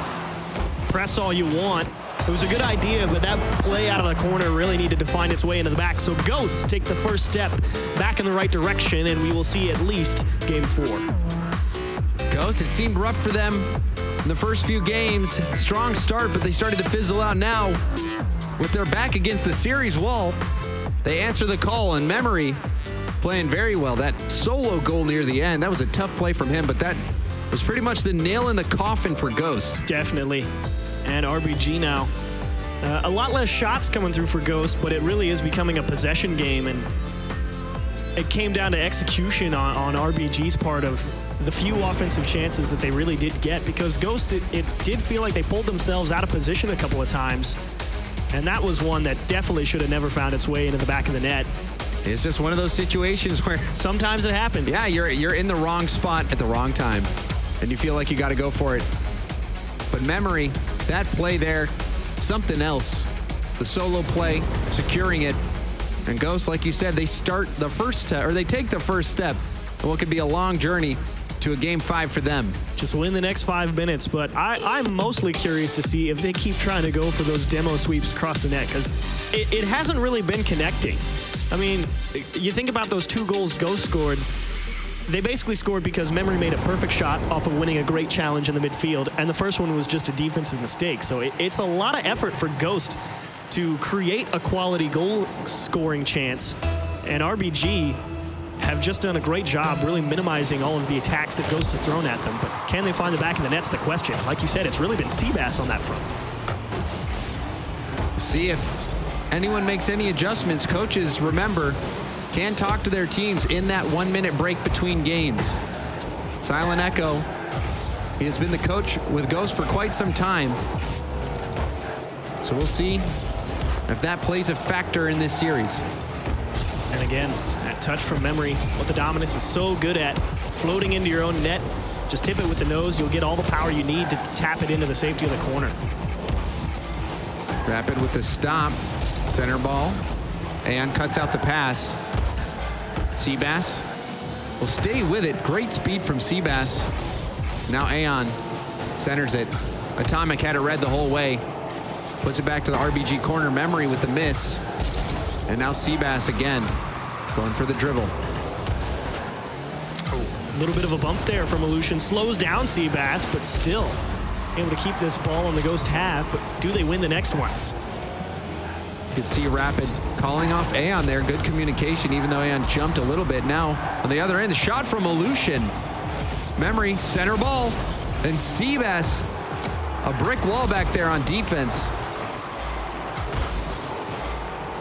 Press all you want. It was a good idea, but that play out of the corner really needed to find its way into the back. So Ghosts take the first step back in the right direction, and we will see at least game 4. Ghosts, it seemed rough for them in the first few games. Strong start, but they started to fizzle out now. With their back against the series wall, they answer the call, and Memory playing very well. That solo goal near the end, that was a tough play from him, but that was pretty much the nail in the coffin for Ghost. Definitely. And RBG now. A lot less shots coming through for Ghost, but it really is becoming a possession game, and it came down to execution on RBG's part of the few offensive chances that they really did get, because Ghost, it did feel like they pulled themselves out of position a couple of times, and that was one that definitely should have never found its way into the back of the net. It's just one of those situations where sometimes it happens. Yeah, you're in the wrong spot at the wrong time, and you feel like you got to go for it. But Memory, that play there, something else. The solo play, securing it, and Ghost, like you said, they start the first step, or they take the first step in what could be a long journey to a game 5 for them. Just win the next 5 minutes, but I'm mostly curious to see if they keep trying to go for those demo sweeps across the net, because it hasn't really been connecting. I mean, you think about those 2 goals Ghost scored, they basically scored because Memory made a perfect shot off of winning a great challenge in the midfield, and the first one was just a defensive mistake. So it's a lot of effort for Ghost to create a quality goal scoring chance, and RBG have just done a great job really minimizing all of the attacks that Ghost has thrown at them. But can they find the back of the net's the question. Like you said, it's really been Seabass on that front. See if anyone makes any adjustments. Coaches, remember, can talk to their teams in that 1-minute break between games. Silent Echo, he has been the coach with Ghost for quite some time. So we'll see if that plays a factor in this series. And again, that touch from Memory, what the Dominus is so good at, floating into your own net. Just tip it with the nose, you'll get all the power you need to tap it into the safety of the corner. Rapid with the stop, center ball. Aeon cuts out the pass. Seabass will stay with it. Great speed from Seabass. Now Aeon centers it. Atomic had it read the whole way. Puts it back to the RBG corner. Memory with the miss. And now Seabass again, going for the dribble. A little bit of a bump there from Illusion. Slows down Seabass, but still able to keep this ball on the Ghost half. But do they win the next one? You can see Rapid calling off Aeon there. Good communication, even though Aeon jumped a little bit. Now, on the other end, the shot from Illusion. Memory, center ball. And Seabass, a brick wall back there on defense.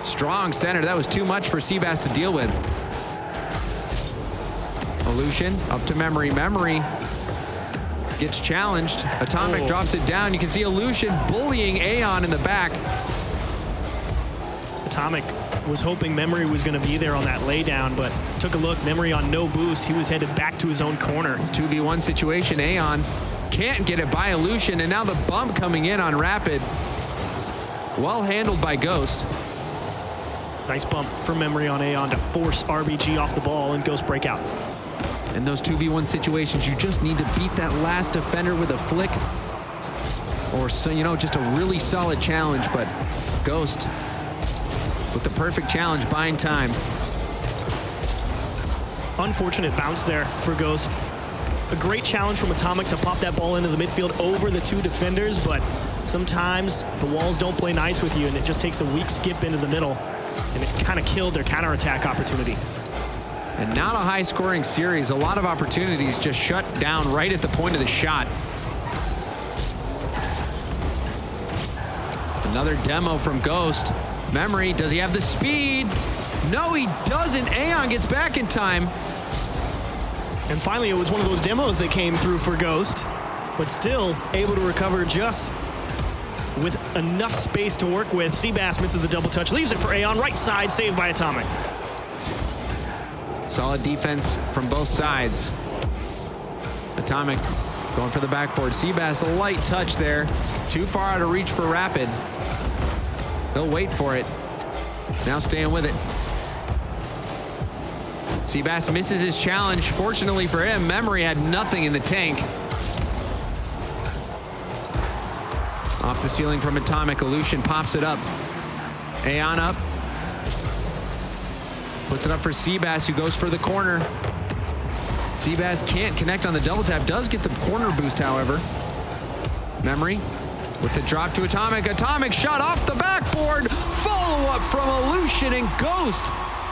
Strong center. That was too much for Seabass to deal with. Illusion up to Memory. Memory gets challenged. Atomic drops it down. You can see Illusion bullying Aeon in the back. Atomic was hoping Memory was going to be there on that laydown, but took a look. Memory on no boost. He was headed back to his own corner. 2v1 situation. Aeon can't get it by Illusion, and now the bump coming in on Rapid. Well handled by Ghost. Nice bump from Memory on Aeon to force RBG off the ball and Ghost break out. In those 2v1 situations, you just need to beat that last defender with a flick or, so, you know, just a really solid challenge. But Ghost with the perfect challenge, buying time. Unfortunate bounce there for Ghost. A great challenge from Atomic to pop that ball into the midfield over the two defenders, but sometimes the walls don't play nice with you, and it just takes a weak skip into the middle, and it kind of killed their counterattack opportunity. And not a high-scoring series. A lot of opportunities just shut down right at the point of the shot. Another demo from Ghost. Memory, does he have the speed? No, he doesn't. Aeon gets back in time. And finally, it was one of those demos that came through for Ghost, but still able to recover just with enough space to work with. Seabass misses the double touch, leaves it for Aeon, right side, saved by Atomic. Solid defense from both sides. Atomic going for the backboard. Seabass, a light touch there. Too far out of reach for Rapid. They'll wait for it. Now staying with it. Seabass misses his challenge. Fortunately for him, Memory had nothing in the tank. Off the ceiling from Atomic. Illusion pops it up. Aeon up. Puts it up for Seabass, who goes for the corner. Seabass can't connect on the double tap. Does get the corner boost, however. Memory with the drop to Atomic. Atomic shot off the backboard. Follow-up from Illusion, and Ghost,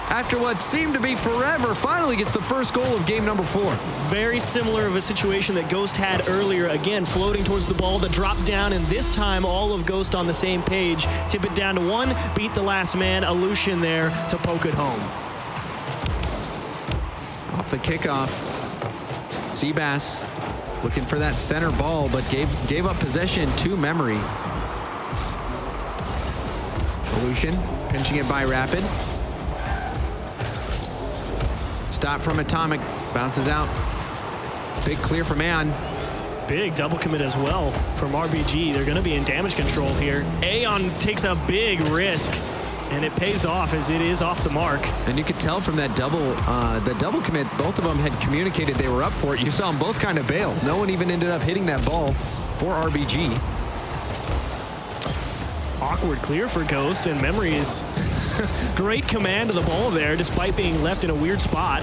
after what seemed to be forever, finally gets the first goal of game number 4. Very similar of a situation that Ghost had earlier. Again, floating towards the ball, the drop down, and this time all of Ghost on the same page. Tip it down to 1, beat the last man. Illusion there to poke it home. Off the kickoff, Seabass looking for that center ball, but gave up possession to Memory. Illusion pinching it by Rapid. Stop from Atomic, bounces out. Big clear from Aeon. Big double commit as well from RBG. They're going to be in damage control here. Aeon takes a big risk, and it pays off as it is off the mark. And you could tell from that double commit, both of them had communicated they were up for it. You saw them both kind of bail. No one even ended up hitting that ball for RBG. Awkward clear for Ghost, and Memory is great command of the ball there despite being left in a weird spot.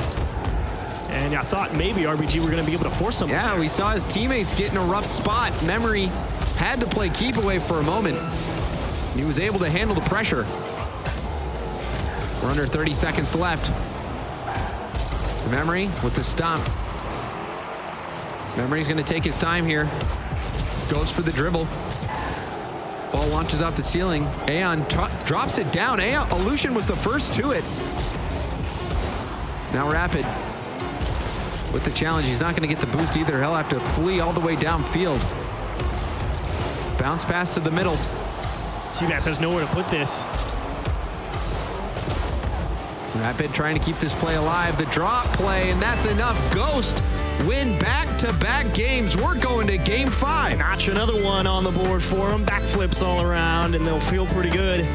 And I thought maybe RBG were going to be able to force something. Yeah, we saw his teammates get in a rough spot. Memory had to play keep away for a moment. He was able to handle the pressure. We're under 30 seconds left. Memory with the stop. Memory's going to take his time here. Goes for the dribble. Ball launches off the ceiling. Aeon drops it down. Illusion was the first to it. Now Rapid with the challenge. He's not going to get the boost either. He'll have to flee all the way downfield. Bounce pass to the middle. Seabass has nowhere to put this. Rapid trying to keep this play alive. The drop play, and that's enough. Ghost win back-to-back games. We're going to game 5. Notch another one on the board for them. Backflips all around, and they'll feel pretty good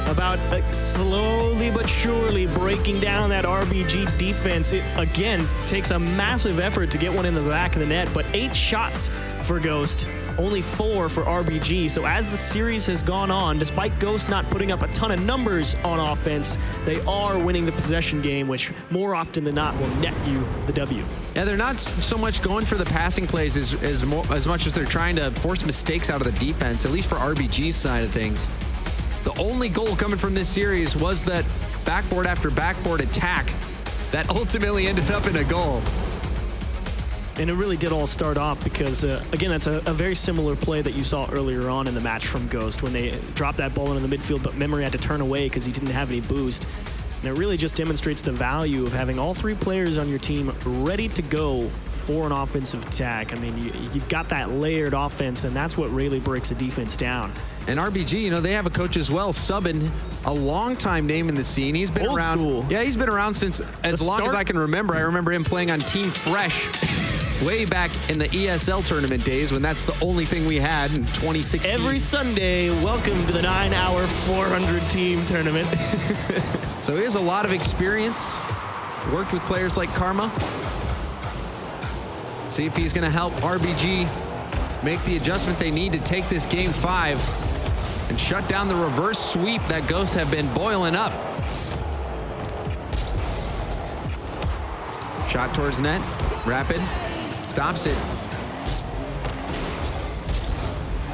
about slowly but surely breaking down that RBG defense. It, again, takes a massive effort to get one in the back of the net, but 8 shots for Ghost. only 4 for RBG. So as the series has gone on, despite Ghost not putting up a ton of numbers on offense, they are winning the possession game, which more often than not will net you the W. Yeah, they're not so much going for the passing plays as much as they're trying to force mistakes out of the defense, at least for RBG's side of things. The only goal coming from this series was that backboard after backboard attack that ultimately ended up in a goal. And it really did all start off because, again, that's a very similar play that you saw earlier on in the match from Ghost when they dropped that ball into the midfield, but Memory had to turn away because he didn't have any boost. And it really just demonstrates the value of having all 3 players on your team ready to go for an offensive attack. I mean, you've got that layered offense, and that's what really breaks a defense down. And RBG, you know, they have a coach as well, Subban, a long-time name in the scene. He's been Old around. school. Yeah, he's been around since as long as I can remember. I remember him playing on Team Fresh way back in the ESL tournament days when that's the only thing we had in 2016. Every Sunday, welcome to the 9-hour 400-team tournament. So he has a lot of experience. Worked with players like Karma. See if he's going to help RBG make the adjustment they need to take this game 5 and shut down the reverse sweep that Ghosts have been boiling up. Shot towards net. Rapid. Stops it.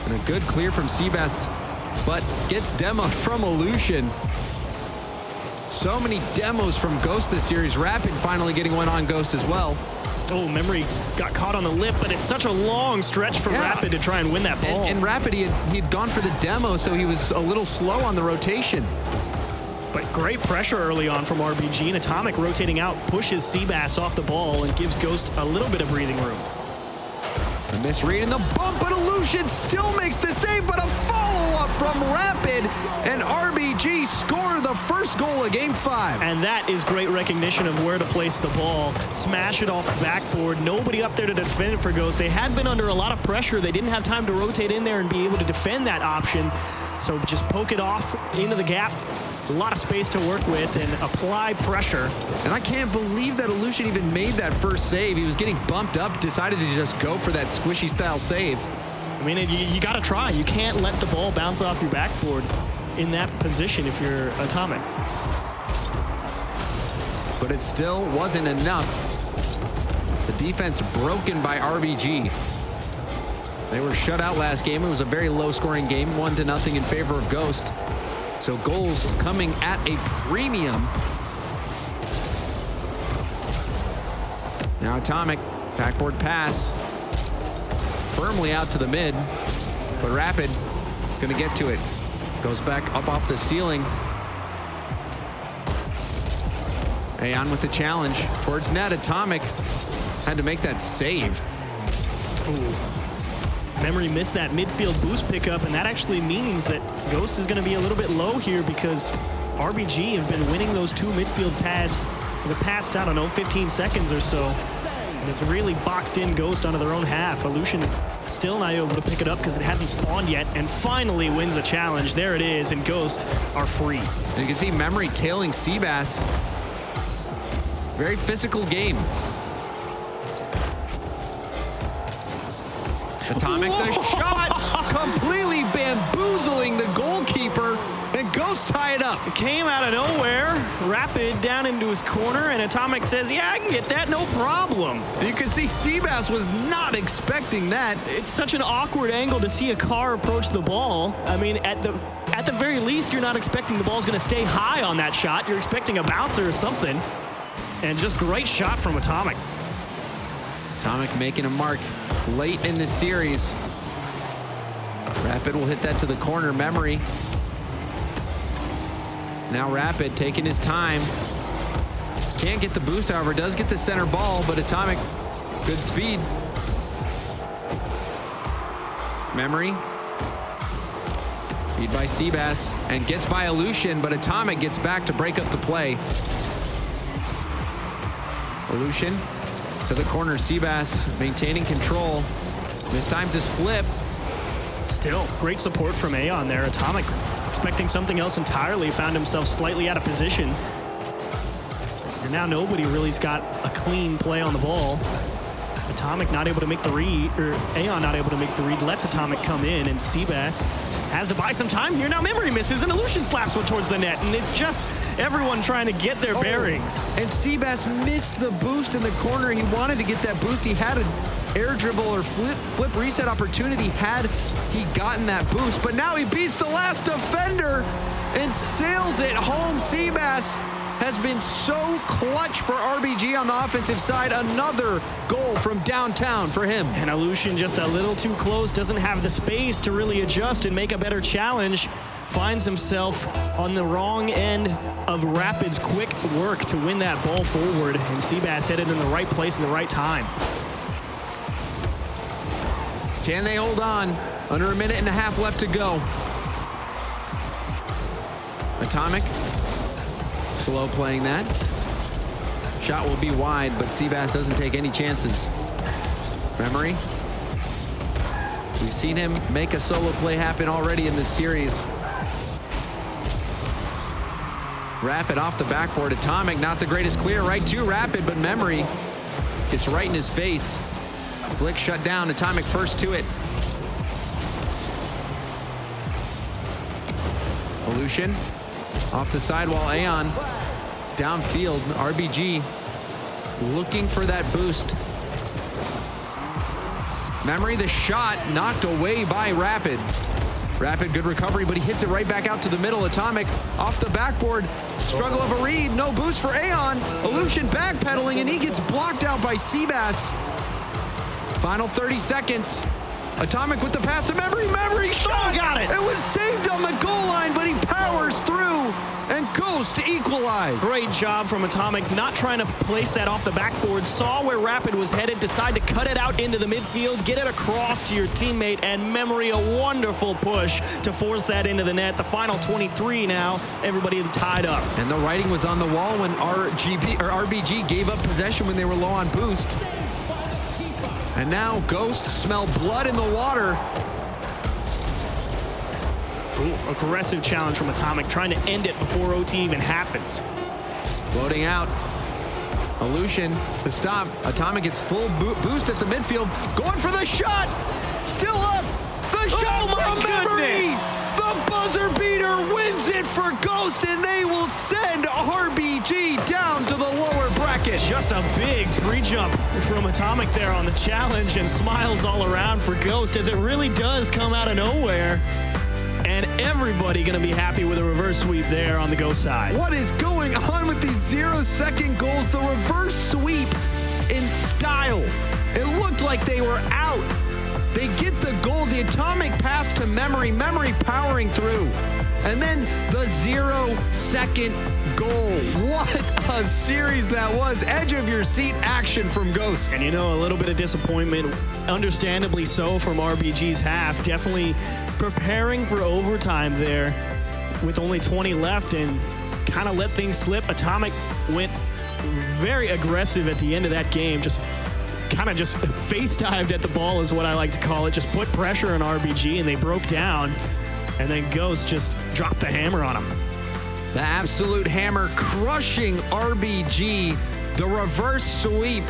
And a good clear from Seabass, but gets demoed from Illusion. So many demos from Ghost this series. Rapid finally getting one on Ghost as well. Oh, Memory got caught on the lip, but it's such a long stretch from Rapid to try and win that ball. And Rapid, he'd gone for the demo, so he was a little slow on the rotation. But great pressure early on from RBG, and Atomic rotating out pushes Seabass off the ball and gives Ghost a little bit of breathing room. A misread in the bump, but Illusion still makes the save, but a follow-up from Rapid, and RBG score the first goal of Game 5. And that is great recognition of where to place the ball. Smash it off the backboard. Nobody up there to defend it for Ghost. They had been under a lot of pressure. They didn't have time to rotate in there and be able to defend that option. So just poke it off into the gap. A lot of space to work with and apply pressure. And I can't believe that Illusion even made that first save. He was getting bumped up, decided to just go for that squishy style save. I mean, you got to try. You can't let the ball bounce off your backboard in that position if you're Atomic. But it still wasn't enough. The defense broken by RBG. They were shut out last game. It was a very low scoring game, 1-0 in favor of Ghost. So goals coming at a premium. Now Atomic, backboard pass. Firmly out to the mid, but Rapid is going to get to it. Goes back up off the ceiling. Aeon with the challenge towards net. Atomic had to make that save. Ooh. Memory missed that midfield boost pickup, and that actually means that Ghost is going to be a little bit low here because RBG have been winning those 2 midfield pads for the past, I don't know, 15 seconds or so. And it's really boxed in Ghost onto their own half. Illusion still not able to pick it up because it hasn't spawned yet, and finally wins a challenge. There it is, and Ghost are free. And you can see Memory tailing Seabass. Very physical game. Atomic, the shot, completely bamboozling the goalkeeper, and Ghost tie it up. It came out of nowhere. Rapid down into his corner, and Atomic says, yeah, I can get that, no problem. You can see Seabass was not expecting that. It's such an awkward angle to see a car approach the ball. I mean, at the very least, you're not expecting the ball's going to stay high on that shot. You're expecting a bouncer or something. And just great shot from Atomic. Atomic making a mark late in the series. Rapid will hit that to the corner. Memory. Now Rapid taking his time. Can't get the boost, however, does get the center ball, but Atomic, good speed. Memory. Beat by Seabass and gets by Illusion, but Atomic gets back to break up the play. Illusion to the corner. Seabass maintaining control. Mistimes his flip. Still, great support from Aeon there. Atomic, expecting something else entirely, found himself slightly out of position. And now nobody really's got a clean play on the ball. Atomic not able to make the read, or Aeon not able to make the read, lets Atomic come in, and Seabass has to buy some time here. Now Memory misses, and Illusion slaps one towards the net, and it's just everyone trying to get their bearings. And Seabass missed the boost in the corner. He wanted to get that boost. He had an air dribble or flip reset opportunity had he gotten that boost, but now he beats the last defender and sails it home. Seabass has been so clutch for RBG on the offensive side. Another goal from downtown for him. And Illusion just a little too close, doesn't have the space to really adjust and make a better challenge. Finds himself on the wrong end of Rapid's quick work to win that ball forward. And Seabass headed in the right place in the right time. Can they hold on? Under a minute and a half left to go. Atomic, slow playing that. Shot will be wide, but Seabass doesn't take any chances. Memory. We've seen him make a solo play happen already in this series. Rapid off the backboard. Atomic, not the greatest clear. Right to Rapid, but Memory gets right in his face. Flick shut down. Atomic first to it. Illusion off the sidewall. Aeon downfield. RBG looking for that boost. Memory, the shot knocked away by Rapid. Rapid, good recovery, but he hits it right back out to the middle. Atomic off the backboard. Struggle of a read. No boost for Aeon. Illusion backpedaling, and he gets blocked out by Seabass. Final 30 seconds. Atomic with the pass to Memory. Memory shot! Got it! It was saved on the goal line, but he powers through and goes to equalize. Great job from Atomic, not trying to place that off the backboard. Saw where Rapid was headed, decide to cut it out into the midfield, get it across to your teammate, and Memory, a wonderful push to force that into the net. The final 23 now, everybody tied up. And the writing was on the wall when RBG gave up possession when they were low on boost. And now Ghost smell blood in the water. Ooh, aggressive challenge from Atomic, trying to end it before OT even happens. Floating out. Illusion, the stop. Atomic gets full boost at the midfield. Going for the shot. Still up. The shot from Memory. The buzzer beater wins it for Ghost, and they will send RBG down to the lower bracket. Just a big pre-jump from Atomic there on the challenge, and smiles all around for Ghost as it really does come out of nowhere. And everybody gonna be happy with a reverse sweep there on the Ghost side. What is going on with these 0-second goals? The reverse sweep in style. It looked like they were out. They get the goal, the Atomic pass to Memory, Memory powering through. And then the 0-second goal. What a series that was. Edge of your seat action from Ghost. And you know, a little bit of disappointment, understandably so, from RBG's half. Definitely preparing for overtime there with only 20 left and kind of let things slip. Atomic went very aggressive at the end of that game. Just face dived at the ball is what I like to call it. Just put pressure on RBG and they broke down. And then Ghost just dropped the hammer on him. The absolute hammer crushing RBG. The reverse sweep.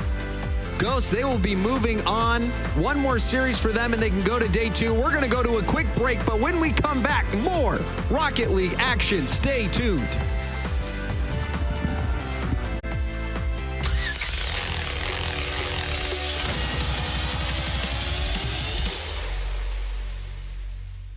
Ghost, they will be moving on. One more series for them and they can go to day 2. We're going to go to a quick break, but when we come back, more Rocket League action. Stay tuned.